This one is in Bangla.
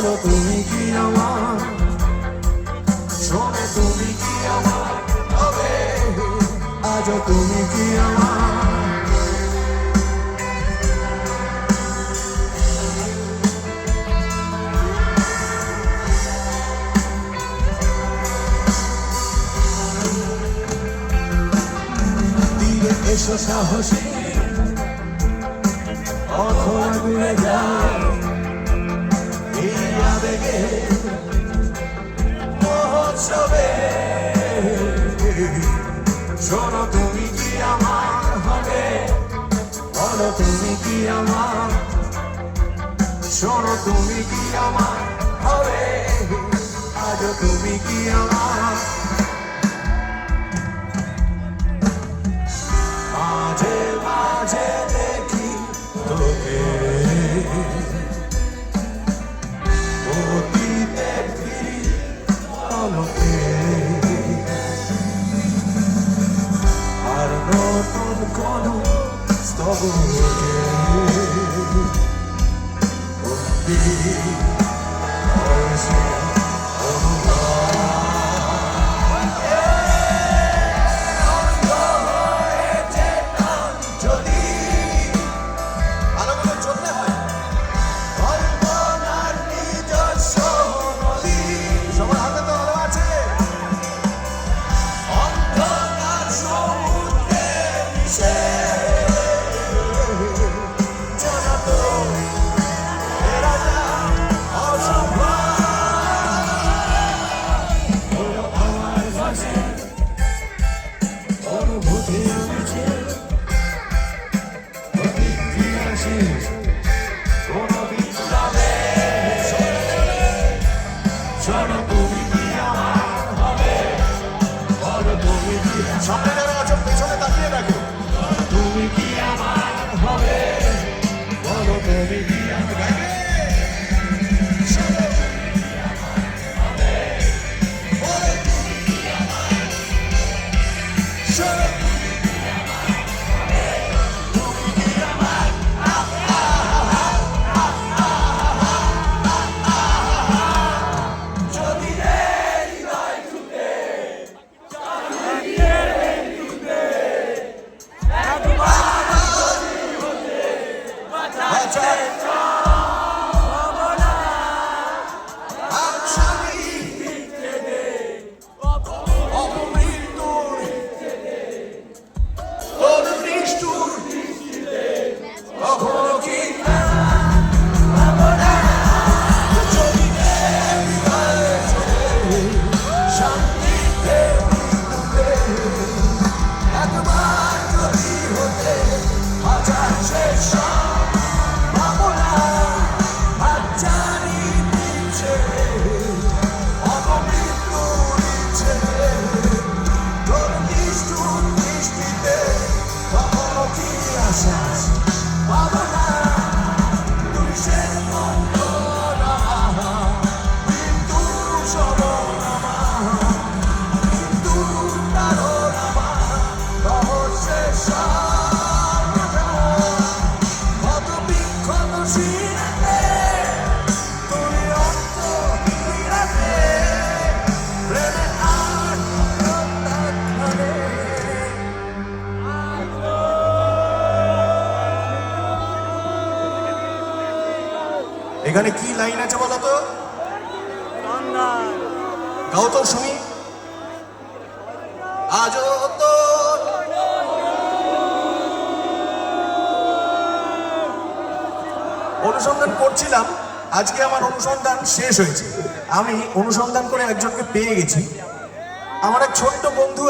বলো তুমি কি আমার, শোনো তুমি কি আমার হবে, আজও তুমি কি আমার। দিয়ে এসো সাহসী অথবা ঘুরে যাও এই আবেগে মহোৎসবে। শোনো তুমি কি আমার হবে, বলো তুমি কি আমার, শোনো তুমি কি আমার হবে, আজও তুমি কি আমার। মাঝে মাঝে দেখি তোকে অতীতে ফিরি আমাকে, আর নতুন কোন স্তবকে সামনে যারা আছো পেছনে তাকিয়ে রাখো, তুমি কি আমার হবে, বলো তুমি কি আমার। এখানে কি লাইন আছে বলো তো, গাও তো শুনি। আজও তো অনুসন্ধান করছিলাম, আজকে আমার অনুসন্ধান শেষ হয়েছে। আমি অনুসন্ধান করে একজনকে পেয়ে গেছি। আমার এক ছোট্ট বন্ধু